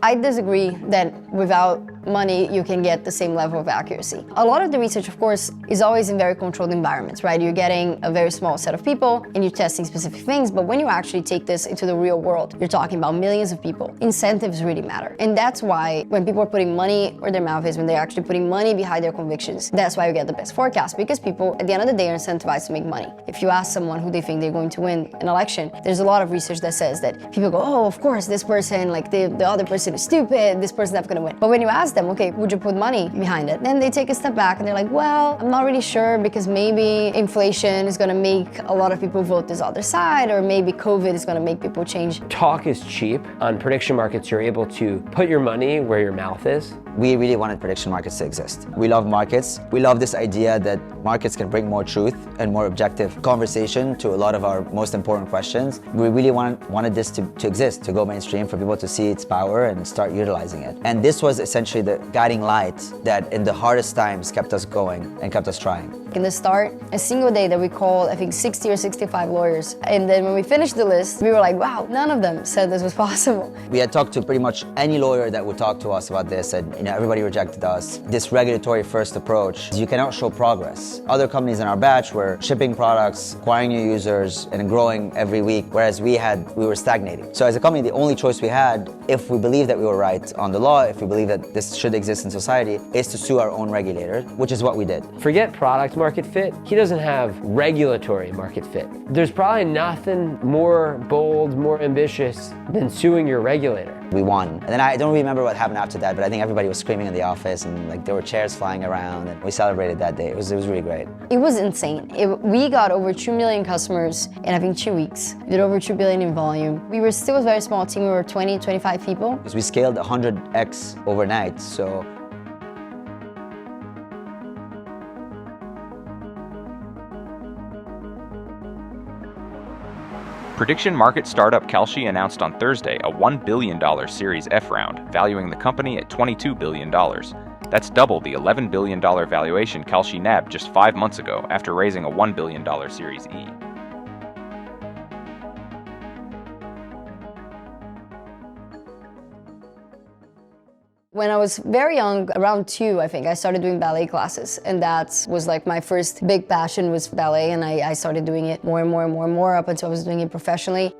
I disagree that without money you can get the same level of accuracy. A lot of the research, of course, is always in very controlled environments, right? You're getting a very small set of people and you're testing specific things, but when you actually take this into the real world, you're talking about millions of people. Incentives really matter. And that's why when people are putting money where their mouth is, when they're actually putting money behind their convictions, that's why you get the best forecast, because people at the end of the day are incentivized to make money. If you ask someone who they think they're going to win an election, there's a lot of research that says that people go, oh, of course, this person, like the other person is stupid, this person's not gonna win. But when you ask them, okay, would you put money behind it? Then they take a step back and they're like, well, I'm not really sure because maybe inflation is gonna make a lot of people vote this other side, or maybe COVID is gonna make people change. Talk is cheap. On prediction markets, you're able to put your money where your mouth is. We really wanted prediction markets to exist. We love markets. We love this idea that markets can bring more truth and more objective conversation to a lot of our most important questions. We really wanted this to exist, to go mainstream, for people to see its power and start utilizing it. And this was essentially the guiding light that in the hardest times kept us going and kept us trying. In the start, a single day that we called, I think 60 or 65 lawyers. And then when we finished the list, we were like, wow, none of them said this was possible. We had talked to pretty much any lawyer that would talk to us about this, and everybody rejected us. This regulatory first approach, you cannot show progress. Other companies in our batch were shipping products, acquiring new users, and growing every week, whereas we were stagnating. So as a company, the only choice we had, if we believe that we were right on the law, if we believe that this should exist in society, is to sue our own regulator, which is what we did. Forget product market fit. He doesn't have regulatory market fit. There's probably nothing more bold, more ambitious than suing your regulator. We won. And then I don't remember what happened after that, but I think everybody was screaming in the office and like there were chairs flying around, and we celebrated that day. It was really great. It was insane. We got over 2 million customers in I think 2 weeks. We did over 2 billion in volume. We were still a very small team. We were 20, 25 people. We scaled 100x overnight, so Prediction market startup Kalshi announced on Thursday a $1 billion Series F round, valuing the company at $22 billion. That's double the $11 billion valuation Kalshi nabbed just 5 months ago after raising a $1 billion Series E. When I was very young, around 2, I think, I started doing ballet classes. And that was like my first big passion was ballet, and I started doing it more and more and more and more up until I was doing it professionally.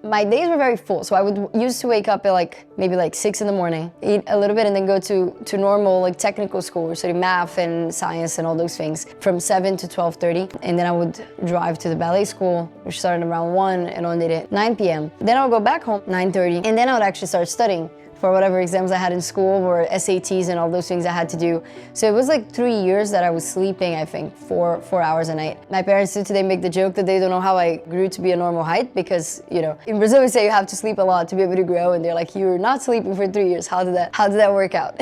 My days were very full, so I would used to wake up at maybe 6 in the morning, eat a little bit, and then go to normal technical school, study math and science and all those things from 7 to 12:30. And then I would drive to the ballet school, which started around 1 and ended at 9 p.m. Then I would go back home 9:30, and then I would actually start studying for whatever exams I had in school or SATs and all those things I had to do. So it was 3 years that I was sleeping, I think, 4 hours a night. My parents do today make the joke that they don't know how I grew to be a normal height because, in Brazil we say you have to sleep a lot to be able to grow, and they're like, you're not sleeping for 3 years. How did that work out?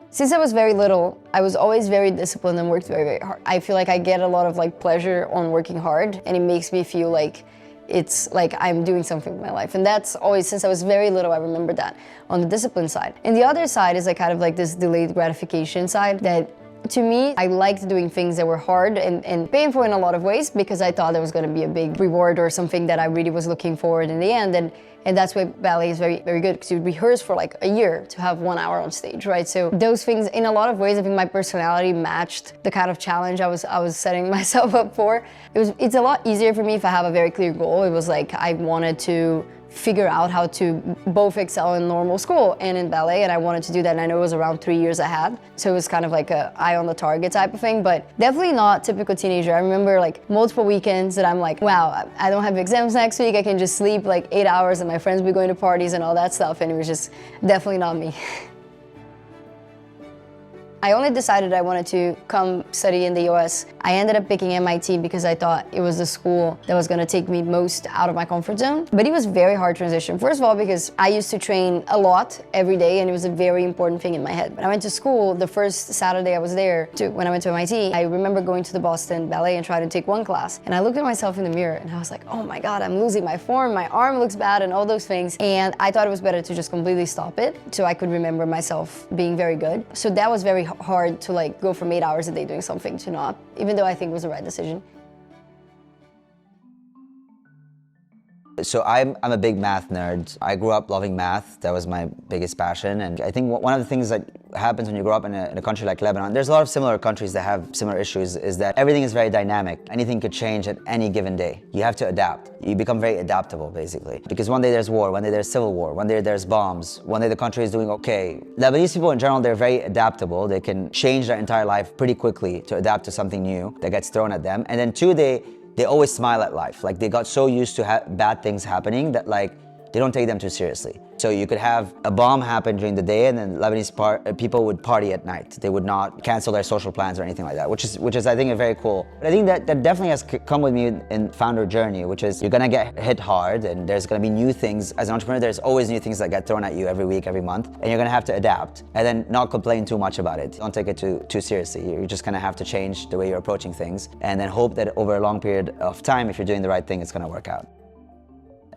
Since I was very little, I was always very disciplined and worked very, very hard. I feel like I get a lot of pleasure on working hard, and it makes me feel like it's like I'm doing something with my life. And that's always, since I was very little, I remember that on the discipline side. And the other side is kind of this delayed gratification side that, to me, I liked doing things that were hard and painful in a lot of ways because I thought there was going to be a big reward or something that I really was looking forward in the end. And that's why ballet is very, very good, because you rehearse for a year to have 1 hour on stage, right? So those things, in a lot of ways, I think my personality matched the kind of challenge I was setting myself up for. It's a lot easier for me if I have a very clear goal. It was I wanted to figure out how to both excel in normal school and in ballet, and I wanted to do that, and I know it was around 3 years ahead, so it was kind of a eye on the target type of thing, but definitely not typical teenager. I remember multiple weekends that I'm wow, I don't have exams next week, I can just sleep 8 hours and my friends will be going to parties and all that stuff, and it was just definitely not me. I only decided I wanted to come study in the US. I ended up picking MIT because I thought it was the school that was going to take me most out of my comfort zone. But it was a very hard transition. First of all, because I used to train a lot every day, and it was a very important thing in my head. When I went to school, the first Saturday I was there, when I went to MIT, I remember going to the Boston Ballet and trying to take one class. And I looked at myself in the mirror and I was like, oh my God, I'm losing my form, my arm looks bad and all those things. And I thought it was better to just completely stop it so I could remember myself being very good. So that was very hard to go from 8 hours a day doing something to not, even though I think it was the right decision. So I'm a big math nerd. I grew up loving math. That was my biggest passion. And I think one of the things that happens when you grow up in a country like Lebanon, there's a lot of similar countries that have similar issues, is that everything is very dynamic. Anything could change at any given day. You have to adapt. You become very adaptable, basically. Because one day there's war, one day there's civil war, one day there's bombs, one day the country is doing okay. Lebanese people in general, they're very adaptable. They can change their entire life pretty quickly to adapt to something new that gets thrown at them. And then two, they always smile at life. Like they got so used to bad things happening that like they don't take them too seriously. So you could have a bomb happen during the day and then Lebanese people would party at night. They would not cancel their social plans or anything like that, which is I think very cool. But I think that definitely has come with me in founder journey, which is you're gonna get hit hard and there's gonna be new things. As an entrepreneur, there's always new things that get thrown at you every week, every month, and you're gonna have to adapt and then not complain too much about it. Don't take it too seriously. You're just gonna have to change the way you're approaching things and then hope that over a long period of time, if you're doing the right thing, it's gonna work out.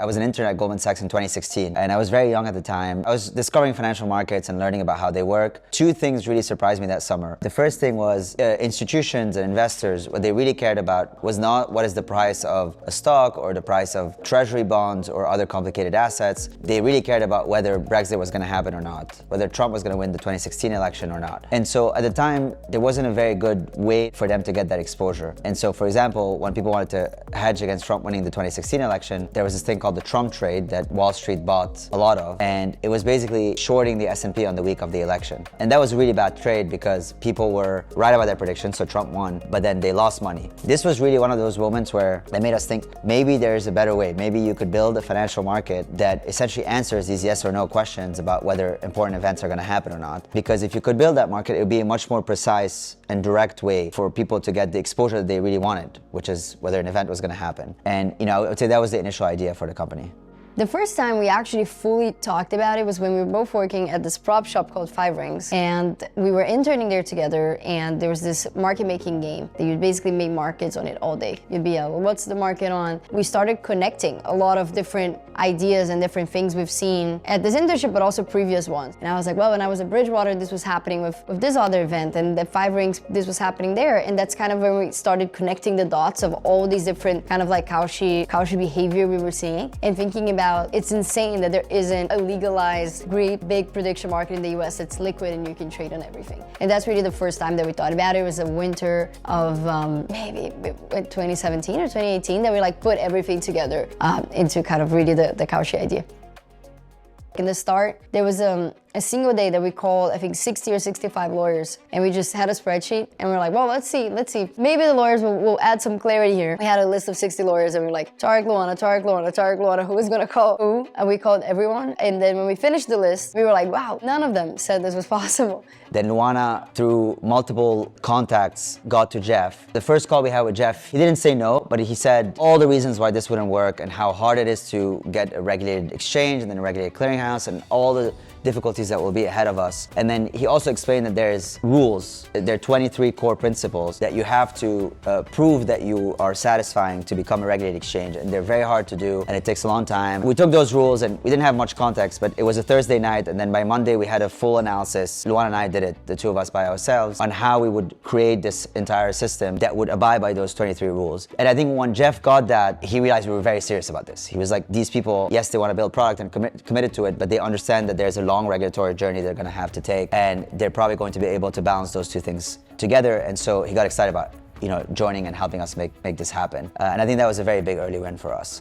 I was an intern at Goldman Sachs in 2016, and I was very young at the time. I was discovering financial markets and learning about how they work. Two things really surprised me that summer. The first thing was institutions and investors, what they really cared about was not what is the price of a stock or the price of treasury bonds or other complicated assets. They really cared about whether Brexit was going to happen or not, whether Trump was going to win the 2016 election or not. And so at the time, there wasn't a very good way for them to get that exposure. And so, for example, when people wanted to hedge against Trump winning the 2016 election, there was this thing called the Trump trade that Wall Street bought a lot of, and it was basically shorting the S&P on the week of the election. And that was a really bad trade because people were right about their predictions, so Trump won, but then they lost money. This was really one of those moments where they made us think maybe there's a better way. Maybe you could build a financial market that essentially answers these yes or no questions about whether important events are going to happen or not. Because if you could build that market, it would be a much more precise and direct way for people to get the exposure that they really wanted, which is whether an event was going to happen. And I would say that was the initial idea for the company. The first time we actually fully talked about it was when we were both working at this prop shop called Five Rings, and we were interning there together, and there was this market making game that you'd basically make markets on it all day. You'd be well, what's the market on? We started connecting a lot of different ideas and different things we've seen at this internship, but also previous ones. And I was like, well, when I was at Bridgewater, this was happening with this other event, and at Five Rings, this was happening there. And that's kind of when we started connecting the dots of all these different kind of like Kalshi behavior we were seeing, and thinking about it's insane that there isn't a legalized, great, big prediction market in the US that's liquid and you can trade on everything. And that's really the first time that we thought about it. It was the winter of maybe 2017 or 2018 that we like put everything together into kind of really the Kalshi idea. In the start, there was a single day that we called, I think 60 or 65 lawyers, and we just had a spreadsheet, and we're like, well, let's see. Maybe the lawyers will add some clarity here. We had a list of 60 lawyers, and we were like, Tarek, Luana, who is gonna call who? And we called everyone, and then when we finished the list, we were like, wow, none of them said this was possible. Then Luana, through multiple contacts, got to Jeff. The first call we had with Jeff, he didn't say no, but he said all the reasons why this wouldn't work and how hard it is to get a regulated exchange and then a regulated clearinghouse and all the difficulties that will be ahead of us. And then he also explained that there's rules. There are 23 core principles that you have to prove that you are satisfying to become a regulated exchange. And they're very hard to do, and it takes a long time. We took those rules, and we didn't have much context, but it was a Thursday night, and then by Monday we had a full analysis. Luana and I did it, the two of us by ourselves, on how we would create this entire system that would abide by those 23 rules. And I think when Jeff got that, he realized we were very serious about this. He was like, these people, yes, they want to build product and committed to it, but they understand that there's a long regulatory journey they're going to have to take, and they're probably going to be able to balance those two things together. And so he got excited about joining and helping us make this happen. And I think that was a very big early win for us.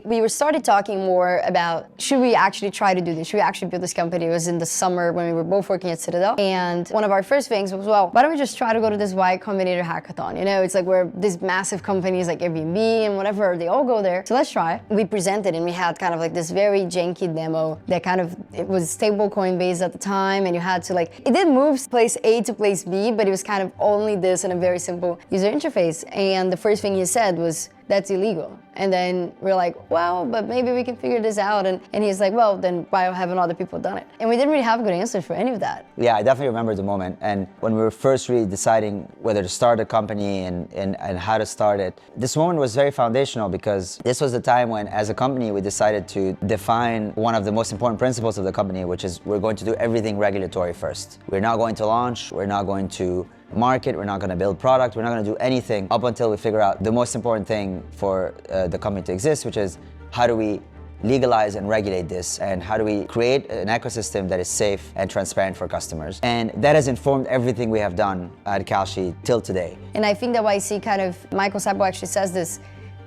We started talking more about, should we actually try to do this? Should we actually build this company? It was in the summer when we were both working at Citadel. And one of our first things was, well, why don't we just try to go to this Y Combinator hackathon? It's like where these massive companies like Airbnb and whatever, they all go there. So let's try. We presented and we had kind of like this very janky demo that it was stablecoin based at the time. And you had to it did move place A to place B, but it was kind of only this in a very simple user interface. And the first thing he said was, that's illegal. And then we're like, well, but maybe we can figure this out. And he's like, well, then why haven't other people done it? And we didn't really have good answers for any of that. Yeah, I definitely remember the moment. And when we were first really deciding whether to start a company and how to start it, this moment was very foundational because this was the time when, as a company, we decided to define one of the most important principles of the company, which is we're going to do everything regulatory first. We're not going to launch, we're not going to market, we're not going to build product, we're not going to do anything up until we figure out the most important thing for the company to exist, which is how do we legalize and regulate this, and how do we create an ecosystem that is safe and transparent for customers. And that has informed everything we have done at Kalshi till today. And I think that YC kind of, Michael Sabo actually says this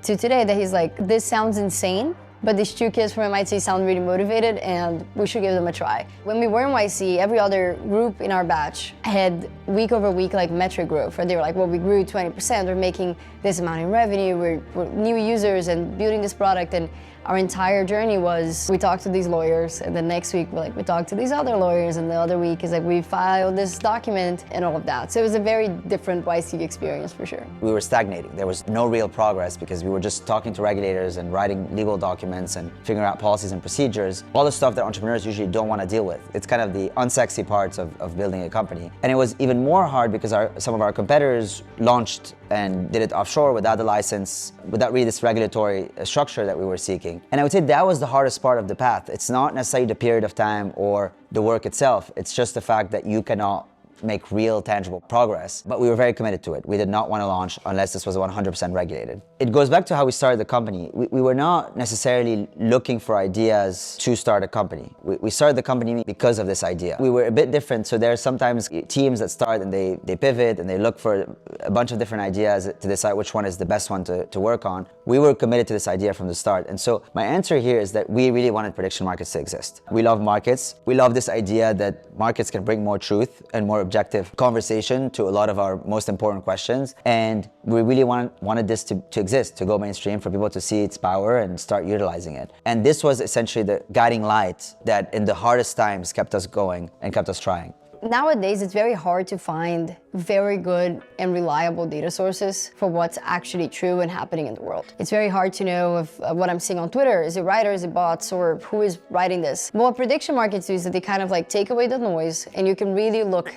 to today, that he's like, this sounds insane, but these two kids from MIT sound really motivated and we should give them a try. When we were in YC, every other group in our batch had week over week like metric growth, where they were like, well, we grew 20%, we're making this amount in revenue, we're new users and building this product. And our entire journey was, we talked to these lawyers, and the next week we talked to these other lawyers, and the other week is like, we filed this document and all of that. So it was a very different YC experience for sure. We were stagnating. There was no real progress because we were just talking to regulators and writing legal documents and figuring out policies and procedures, all the stuff that entrepreneurs usually don't want to deal with. It's kind of the unsexy parts of building a company. And it was even more hard because some of our competitors launched and did it offshore without the license, without really this regulatory structure that we were seeking. And I would say that was the hardest part of the path. It's not necessarily the period of time or the work itself. It's just the fact that you cannot make real tangible progress. But we were very committed to it. We did not want to launch unless this was 100% regulated. It goes back to how we started the company. We were not necessarily looking for ideas to start a company. We started the company because of this idea. We were a bit different, so there are sometimes teams that start and they pivot and they look for a bunch of different ideas to decide which one is the best one to work on. We were committed to this idea from the start. And so my answer here is that we really wanted prediction markets to exist. We love markets. We love this idea that markets can bring more truth and more objective conversation to a lot of our most important questions. And we really wanted this to exist, to go mainstream, for people to see its power and start utilizing it. And this was essentially the guiding light that in the hardest times kept us going and kept us trying. Nowadays, it's very hard to find very good and reliable data sources for what's actually true and happening in the world. It's very hard to know if what I'm seeing on Twitter, is it right or is it bots, or who is writing this. What prediction markets do is that they kind of like take away the noise, and you can really look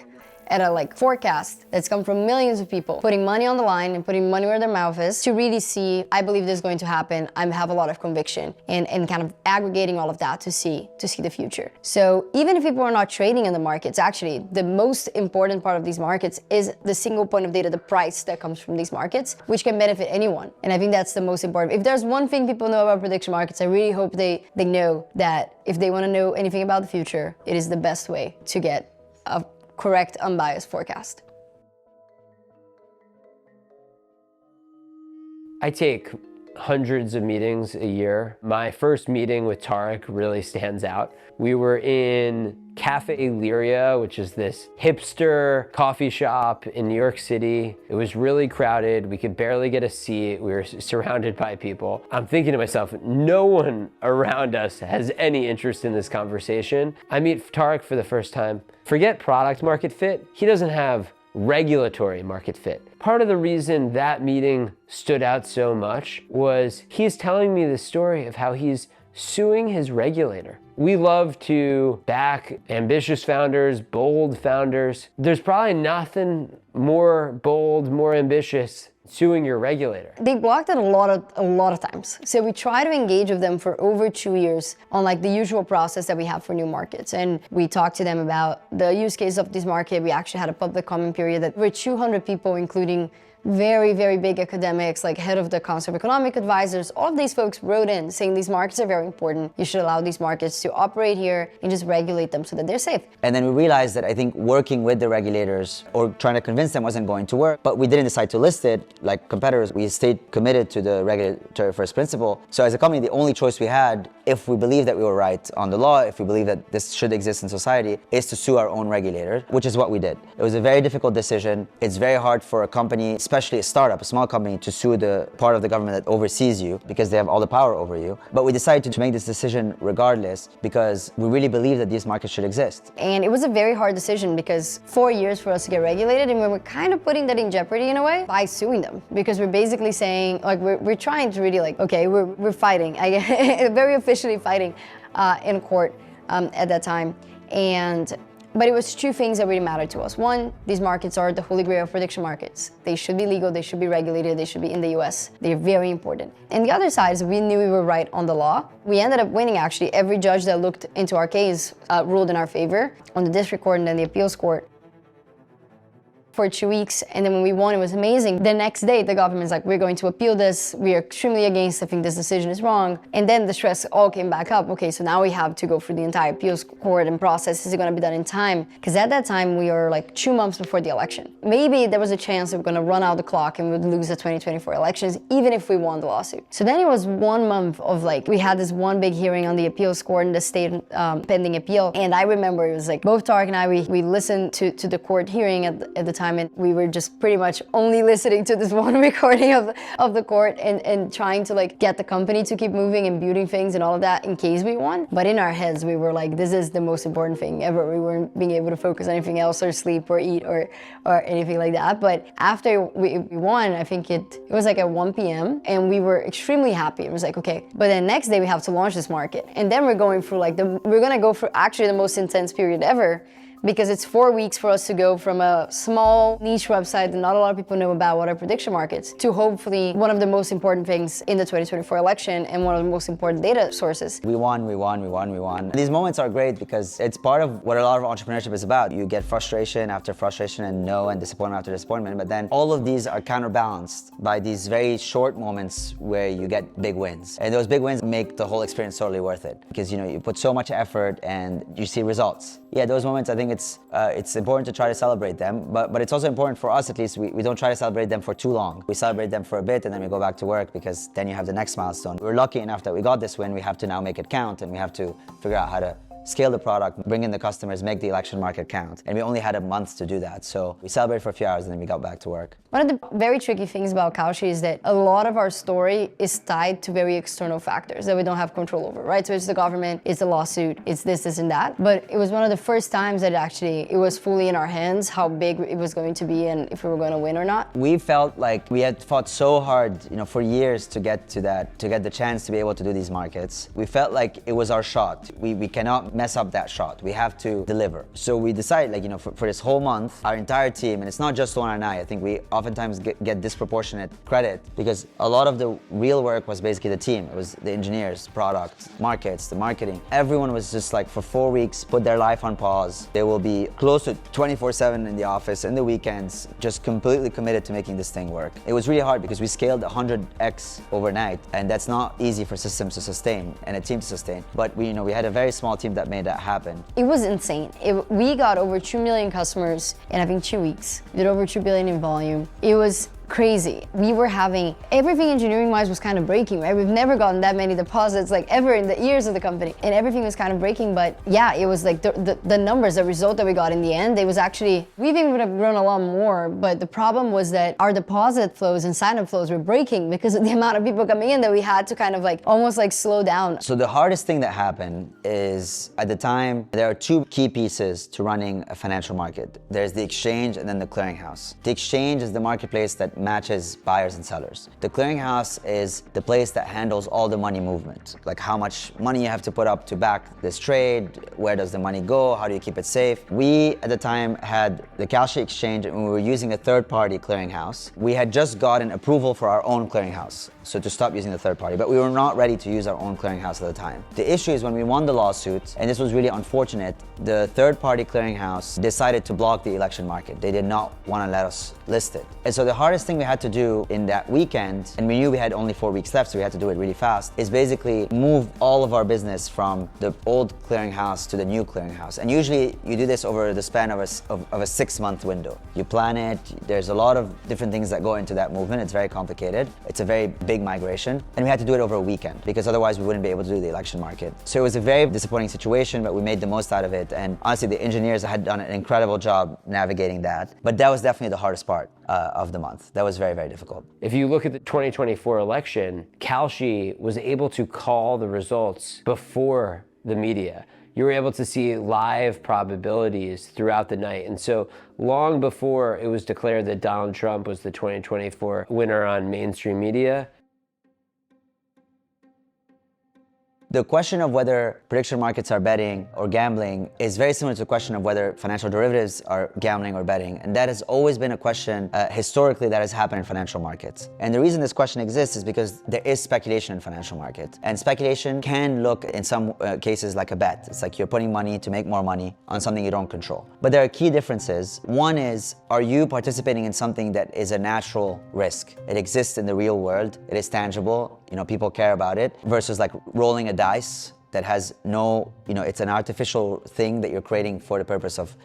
at a like forecast that's come from millions of people putting money on the line and putting money where their mouth is to really see, I believe this is going to happen, I have a lot of conviction, and kind of aggregating all of that to see the future. So even if people are not trading in the markets, actually the most important part of these markets is the single point of data, the price that comes from these markets, which can benefit anyone. And I think that's the most important. If there's one thing people know about prediction markets, I really hope they know that if they want to know anything about the future, it is the best way to get a correct, unbiased forecast. I take hundreds of meetings a year. My first meeting with Tarek really stands out. We were in Cafe Lyria, which is this hipster coffee shop in New York City. It was really crowded. We could barely get a seat. We were surrounded by people. I'm thinking to myself, no one around us has any interest in this conversation. I meet Tarek for the first time. Forget product market fit. He doesn't have regulatory market fit. Part of the reason that meeting stood out so much was he's telling me the story of how he's suing his regulator. We love to back ambitious founders, bold founders. There's probably nothing more bold, more ambitious suing your regulator. They blocked it a lot of times. So we try to engage with them for over 2 years on like the usual process that we have for new markets. And we talked to them about the use case of this market. We actually had a public comment period that over 200 people, including very, very big academics, like head of the Council of Economic Advisors, all of these folks wrote in saying these markets are very important. You should allow these markets to operate here and just regulate them so that they're safe. And then we realized that I think working with the regulators or trying to convince them wasn't going to work, but we didn't decide to list it like competitors. We stayed committed to the regulatory first principle. So as a company, the only choice we had, if we believe that we were right on the law, if we believe that this should exist in society, is to sue our own regulator, which is what we did. It was a very difficult decision. It's very hard for a company, especially a startup, a small company, to sue the part of the government that oversees you because they have all the power over you. But we decided to make this decision regardless because we really believe that these markets should exist. And it was a very hard decision because 4 years for us to get regulated, and we were kind of putting that in jeopardy in a way by suing them, because we're basically saying, like, we're trying to really like, okay, we're fighting, very officially fighting in court at that time. But it was two things that really mattered to us. One, these markets are the holy grail of prediction markets. They should be legal, they should be regulated, they should be in the US. They're very important. And the other side is we knew we were right on the law. We ended up winning, actually. Every judge that looked into our case ruled in our favor on the district court and then the appeals court. for 2 weeks, and then when we won, it was amazing. The next day, the government's like, we're going to appeal this. We are extremely against. I think this decision is wrong. And then the stress all came back up. Okay, so now we have to go through the entire appeals court and process. Is it going to be done in time? Because at that time, we were like 2 months before the election. Maybe there was a chance that we're going to run out the clock and we would lose the 2024 elections, even if we won the lawsuit. So then it was 1 month of like, we had this one big hearing on the appeals court in the state pending appeal. And I remember it was like both Tarek and I, we listened to the court hearing at the time, and we were just pretty much only listening to this one recording of the court and trying to like get the company to keep moving and building things and all of that in case we won. But in our heads, we were like, this is the most important thing ever. We weren't being able to focus on anything else or sleep or eat or anything like that. But after we won, I think it was like at 1 p.m. and we were extremely happy. It was like, okay, but then next day we have to launch this market. And then we're going through like we're gonna go through actually the most intense period ever, because it's 4 weeks for us to go from a small niche website that not a lot of people know about, what are prediction markets, to hopefully one of the most important things in the 2024 election and one of the most important data sources. We won. These moments are great because it's part of what a lot of entrepreneurship is about. You get frustration after frustration and no, and disappointment after disappointment, but then all of these are counterbalanced by these very short moments where you get big wins. And those big wins make the whole experience totally worth it because you put so much effort and you see results. Yeah, those moments, I think it's important to try to celebrate them, but it's also important for us, at least, we don't try to celebrate them for too long. We celebrate them for a bit and then we go back to work because then you have the next milestone. We're lucky enough that we got this win. We have to now make it count and we have to figure out how to scale the product, bring in the customers, make the election market count. And we only had a month to do that. So we celebrated for a few hours and then we got back to work. One of the very tricky things about Kalshi is that a lot of our story is tied to very external factors that we don't have control over, right? So it's the government, it's the lawsuit, it's this and that. But it was one of the first times that it was fully in our hands how big it was going to be and if we were going to win or not. We felt like we had fought so hard, for years to get to that, to get the chance to be able to do these markets. We felt like it was our shot. We cannot mess up that shot. We have to deliver. So we decided, for this whole month, our entire team, and it's not just Luana and I think we oftentimes get disproportionate credit because a lot of the real work was basically the team. It was the engineers, product, markets, the marketing. Everyone was just like for 4 weeks, put their life on pause. They will be close to 24/7 in the office, in the weekends, just completely committed to making this thing work. It was really hard because we scaled 100x overnight, and that's not easy for systems to sustain and a team to sustain. But we had a very small team that made that happen. It was insane. We got over 2 million customers in I think 2 weeks. We did over 2 billion in volume. It was crazy. We were having everything engineering-wise was kind of breaking, right? We've never gotten that many deposits like ever in the years of the company, and everything was kind of breaking. But yeah, it was like the numbers, the result that we got in the end. It was actually we think we would have grown a lot more, but the problem was that our deposit flows and sign-up flows were breaking because of the amount of people coming in that we had to kind of like almost like slow down. So the hardest thing that happened is at the time there are two key pieces to running a financial market. There's the exchange and then the clearinghouse. The exchange is the marketplace that matches buyers and sellers. The clearinghouse is the place that handles all the money movement, like how much money you have to put up to back this trade, where does the money go, how do you keep it safe. We at the time had the Kalshi exchange and we were using a third-party clearinghouse. We had just gotten approval for our own clearinghouse, so to stop using the third party, but we were not ready to use our own clearinghouse at the time. The issue is when we won the lawsuit, and this was really unfortunate, the third-party clearinghouse decided to block the election market. They did not want to let us list it. And so the hardest thing we had to do in that weekend, and we knew we had only 4 weeks left, so we had to do it really fast, is basically move all of our business from the old clearinghouse to the new clearinghouse. And usually you do this over the span of a 6-month window. You plan it, there's a lot of different things that go into that movement. It's very complicated. It's a very big migration, and we had to do it over a weekend because otherwise we wouldn't be able to do the election market. So it was a very disappointing situation, but we made the most out of it, and honestly the engineers had done an incredible job navigating that. But that was definitely the hardest part of the month. That was very, very difficult. If you look at the 2024 election, Kalshi was able to call the results before the media. You were able to see live probabilities throughout the night. And so long before it was declared that Donald Trump was the 2024 winner on mainstream media, The question of whether prediction markets are betting or gambling is very similar to the question of whether financial derivatives are gambling or betting. And that has always been a question historically that has happened in financial markets. And the reason this question exists is because there is speculation in financial markets. And speculation can look in some cases like a bet. It's like you're putting money to make more money on something you don't control. But there are key differences. One is, are you participating in something that is a natural risk? It exists in the real world. It is tangible. People care about it, versus like rolling a dice that has no, it's an artificial thing that you're creating for the purpose of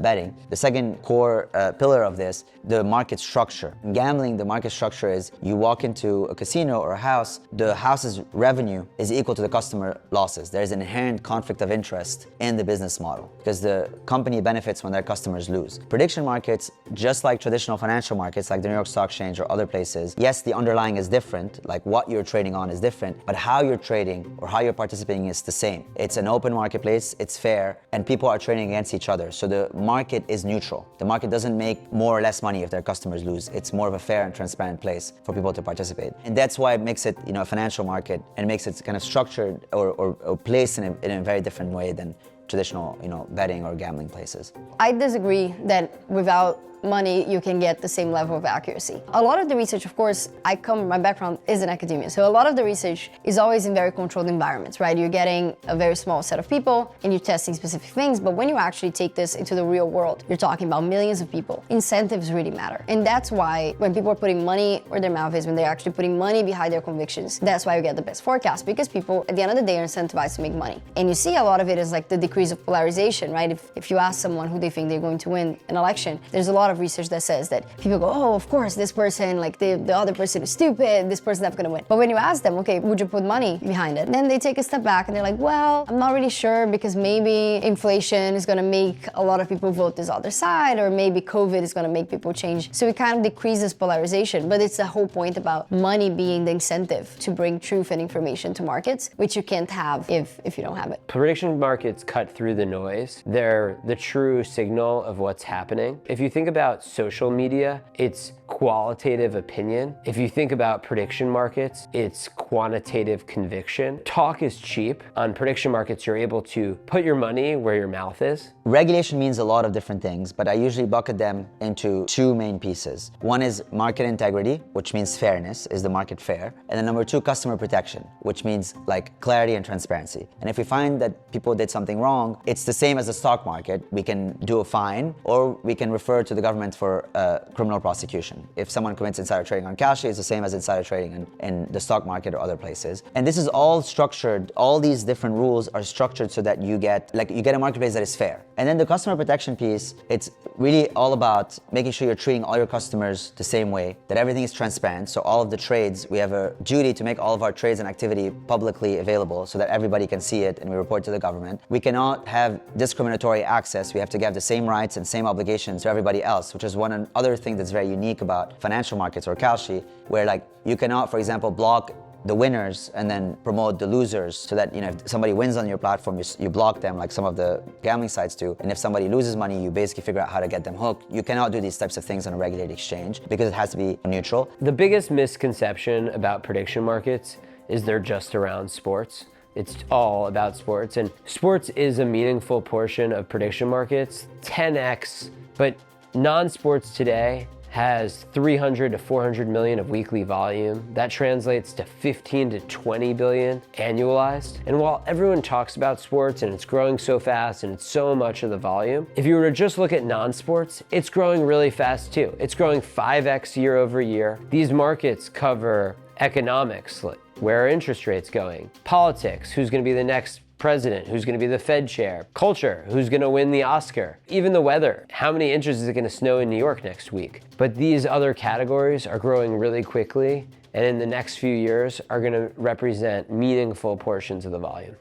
betting. The second core pillar of this, the market structure. In gambling, the market structure is you walk into a casino or a house, the house's revenue is equal to the customer losses. There's an inherent conflict of interest in the business model because the company benefits when their customers lose. Prediction markets, just like traditional financial markets like the New York Stock Exchange or other places, yes, the underlying is different, like what you're trading on is different, but how you're trading or how you're participating is the same. It's an open marketplace, it's fair, and people are trading against each other. So the market is neutral. The market doesn't make more or less money if their customers lose. It's more of a fair and transparent place for people to participate. And that's why it makes it, a financial market and makes it kind of structured or placed in a very different way than traditional, betting or gambling places. I disagree that without money, you can get the same level of accuracy. A lot of the research, of course, my background is in academia, so a lot of the research is always in very controlled environments, right? You're getting a very small set of people and you're testing specific things, but when you actually take this into the real world, you're talking about millions of people. Incentives really matter. And that's why when people are putting money where their mouth is, when they're actually putting money behind their convictions, that's why you get the best forecast, because people, at the end of the day, are incentivized to make money. And you see a lot of it is like the decrease of polarization, right? If you ask someone who they think they're going to win an election, there's a lot of research that says that people go, oh, of course, this person, like the other person is stupid, this person's not gonna win. But when you ask them, okay, would you put money behind it? Then they take a step back and they're like, well, I'm not really sure because maybe inflation is gonna make a lot of people vote this other side, or maybe COVID is gonna make people change. So it kind of decreases polarization, but it's the whole point about money being the incentive to bring truth and information to markets, which you can't have if you don't have it. Prediction markets cut through the noise. They're the true signal of what's happening. If you think about social media, it's qualitative opinion. If you think about prediction markets, it's quantitative conviction. Talk is cheap. On prediction markets, you're able to put your money where your mouth is. Regulation means a lot of different things, but I usually bucket them into two main pieces. One is market integrity, which means fairness. Is the market fair? And then number two, customer protection, which means like clarity and transparency. And if we find that people did something wrong, it's the same as the stock market. We can do a fine or we can refer to the government for criminal prosecution. If someone commits insider trading on Kalshi, it's the same as insider trading in the stock market or other places. And this is all structured, all these different rules are structured so that you get a marketplace that is fair. And then the customer protection piece, it's really all about making sure you're treating all your customers the same way, that everything is transparent. So all of the trades, we have a duty to make all of our trades and activity publicly available so that everybody can see it and we report to the government. We cannot have discriminatory access. We have to give the same rights and same obligations to everybody else, which is one other thing that's very unique about financial markets or Kalshi, where like you cannot, for example, block the winners and then promote the losers, so that if somebody wins on your platform, you block them like some of the gambling sites do. And if somebody loses money, you basically figure out how to get them hooked. You cannot do these types of things on a regulated exchange because it has to be neutral. The biggest misconception about prediction markets is they're just around sports. It's all about sports, and sports is a meaningful portion of prediction markets, 10x, but non-sports today has 300 to 400 million of weekly volume. That translates to 15 to 20 billion annualized. And while everyone talks about sports and it's growing so fast and it's so much of the volume, if you were to just look at non-sports, it's growing really fast too. It's growing 5x year over year. These markets cover economics, like where are interest rates going? Politics, who's gonna be the next president, who's going to be the Fed chair, culture, who's going to win the Oscar, even the weather, how many inches is it going to snow in New York next week. But these other categories are growing really quickly, and in the next few years are going to represent meaningful portions of the volume.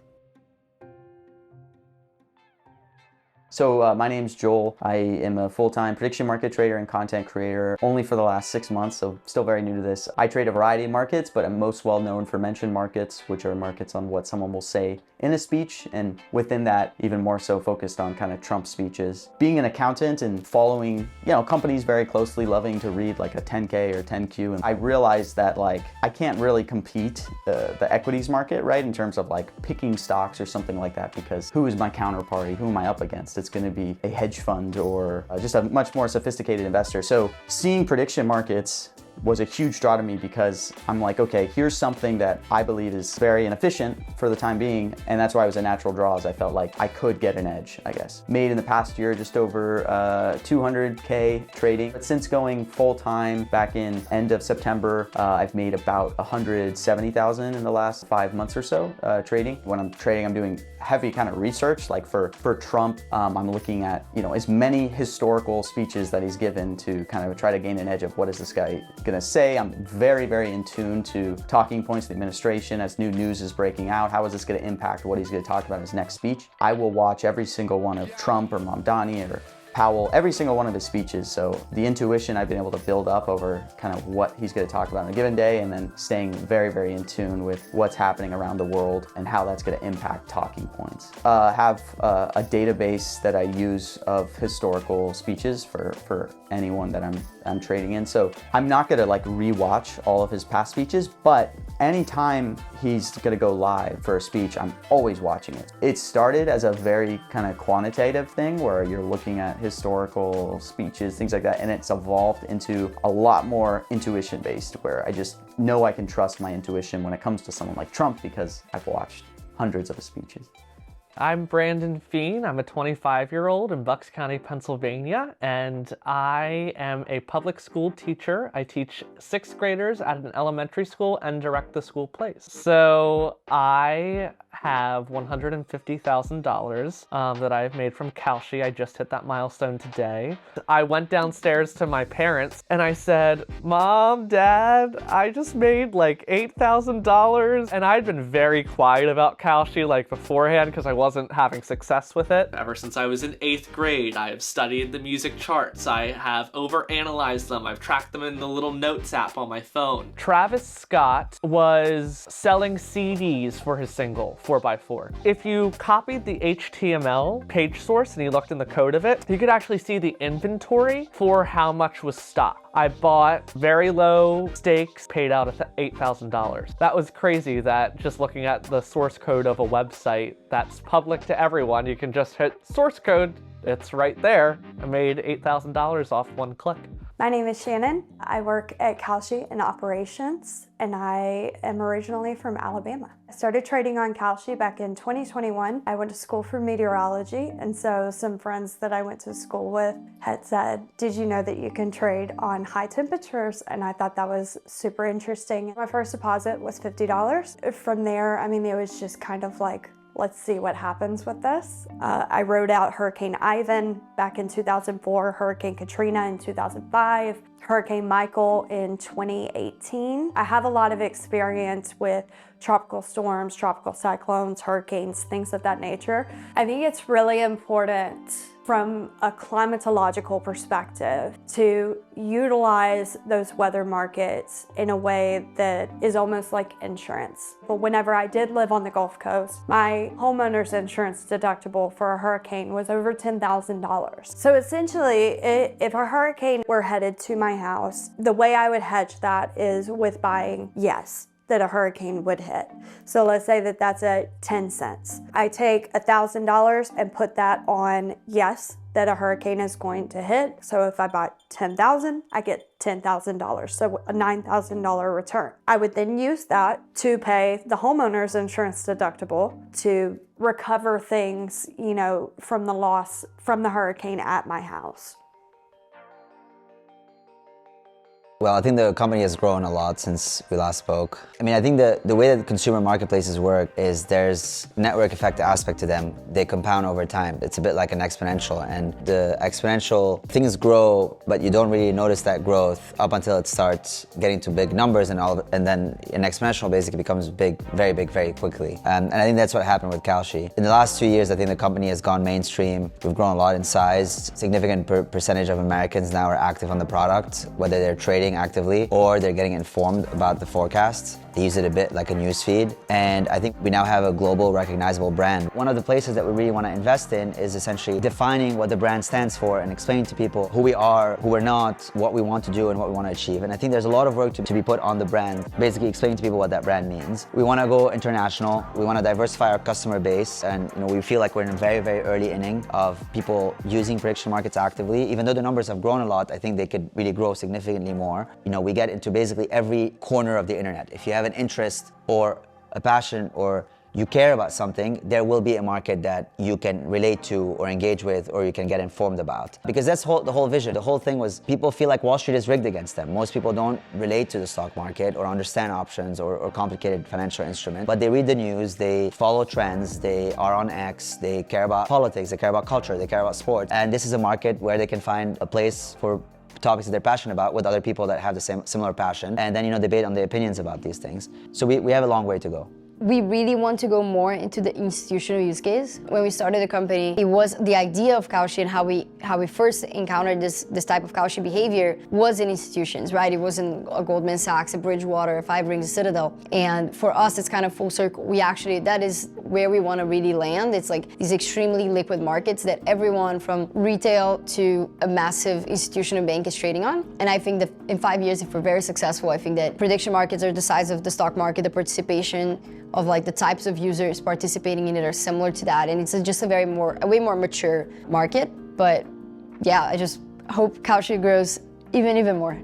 So my name's Joel. I am a full-time prediction market trader and content creator only for the last 6 months, so still very new to this. I trade a variety of markets, but I'm most well known for mention markets, which are markets on what someone will say in a speech, and within that, even more so focused on kind of Trump speeches. Being an accountant and following, companies very closely, loving to read like a 10K or 10Q, and I realized that like I can't really compete the equities market, right, in terms of like picking stocks or something like that, because who is my counterparty? Who am I up against? It's going to be a hedge fund or just a much more sophisticated investor. So seeing prediction markets was a huge draw to me because I'm like, okay, here's something that I believe is very inefficient for the time being, and that's why it was a natural draw, as I felt like I could get an edge, I guess. Made in the past year just over 200K trading, but since going full-time back in end of September, I've made about 170,000 in the last 5 months or so trading. When I'm trading, I'm doing heavy kind of research, like for Trump, I'm looking at, as many historical speeches that he's given to kind of try to gain an edge of what is this guy gonna say. I'm very, very in tune to talking points of the administration as new news is breaking out. How is this gonna impact what he's gonna talk about in his next speech? I will watch every single one of Trump or Mamdani or Powell, every single one of his speeches. So the intuition I've been able to build up over kind of what he's going to talk about on a given day, and then staying very, very in tune with what's happening around the world and how that's going to impact talking points. Have a database that I use of historical speeches for anyone that I'm trading in. So I'm not going to like rewatch all of his past speeches, but anytime he's going to go live for a speech, I'm always watching it. It started as a very kind of quantitative thing where you're looking at historical speeches, things like that, and it's evolved into a lot more intuition based, where I just know I can trust my intuition when it comes to someone like Trump because I've watched hundreds of his speeches. I'm Brandon Feen. I'm a 25-year-old in Bucks County, Pennsylvania, and I am a public school teacher. I teach 6th graders at an elementary school and direct the school plays. So I have $150,000 that I've made from Kalshi. I just hit that milestone today. I went downstairs to my parents and I said, Mom, Dad, I just made like $8,000. And I'd been very quiet about Kalshi like beforehand because I wasn't having success with it. Ever since I was in 8th grade, I have studied the music charts. I have overanalyzed them. I've tracked them in the little notes app on my phone. Travis Scott was selling CDs for his single, 4x4. If you copied the HTML page source and you looked in the code of it, you could actually see the inventory for how much was stock. I bought very low stakes, paid out $8,000. That was crazy that just looking at the source code of a website that's public to everyone, you can just hit source code, it's right there. I made $8,000 off one click. My name is Shannon. I work at Kalshi in operations, and I am originally from Alabama. I started trading on Kalshi back in 2021. I went to school for meteorology, and so some friends that I went to school with had said, did you know that you can trade on high temperatures? And I thought that was super interesting. My first deposit was $50. From there, it was just kind of like, let's see what happens with this. I rode out Hurricane Ivan back in 2004, Hurricane Katrina in 2005, Hurricane Michael in 2018. I have a lot of experience with tropical storms, tropical cyclones, hurricanes, things of that nature. I think it's really important from a climatological perspective to utilize those weather markets in a way that is almost like insurance. But whenever I did live on the Gulf Coast, my homeowner's insurance deductible for a hurricane was over $10,000. So essentially, if a hurricane were headed to my house, the way I would hedge that is with buying yes that a hurricane would hit. So let's say that that's at 10 cents. I take $1,000 and put that on yes that a hurricane is going to hit. So if I bought 10,000, I get $10,000, so a $9,000 return. I would then use that to pay the homeowner's insurance deductible to recover things, from the loss from the hurricane at my house. Well, I think the company has grown a lot since we last spoke. I mean, I think the way that consumer marketplaces work is there's network effect aspect to them. They compound over time. It's a bit like an exponential, and the exponential things grow, but you don't really notice that growth up until it starts getting to big numbers, and then an exponential basically becomes big, very quickly. And I think that's what happened with Kalshi. In the last 2 years, I think the company has gone mainstream. We've grown a lot in size. Significant percentage of Americans now are active on the product, whether they're trading actively or they're getting informed about the forecasts. They use it a bit like a news feed. And I think we now have a global recognizable brand. One of the places that we really want to invest in is essentially defining what the brand stands for and explaining to people who we are, who we're not, what we want to do and what we want to achieve. And I think there's a lot of work to be put on the brand, basically explaining to people what that brand means. We want to go international. We want to diversify our customer base. And we feel like we're in a very early inning of people using prediction markets actively. Even though the numbers have grown a lot, I think they could really grow significantly more. We get into basically every corner of the internet. If you have an interest or a passion or you care about something, there will be a market that you can relate to or engage with or you can get informed about. Because that's the whole vision. The whole thing was people feel like Wall Street is rigged against them. Most people don't relate to the stock market or understand options or complicated financial instruments, but they read the news, they follow trends, they are on X, they care about politics, they care about culture, they care about sports. And this is a market where they can find a place for topics that they're passionate about with other people that have the similar passion, and then debate on the opinions about these things. So we have a long way to go. We really want to go more into the institutional use case. When we started the company, it was the idea of Kalshi and how we first encountered this type of Kalshi behavior was in institutions, right? It was in a Goldman Sachs, a Bridgewater, a Five Rings, a Citadel. And for us, it's kind of full circle. That is where we want to really land. It's like these extremely liquid markets that everyone from retail to a massive institutional bank is trading on. And I think that in 5 years, if we're very successful, I think that prediction markets are the size of the stock market, the participation of like the types of users participating in it are similar to that, and it's just a way more mature market. But yeah, I just hope Kalshi grows even more.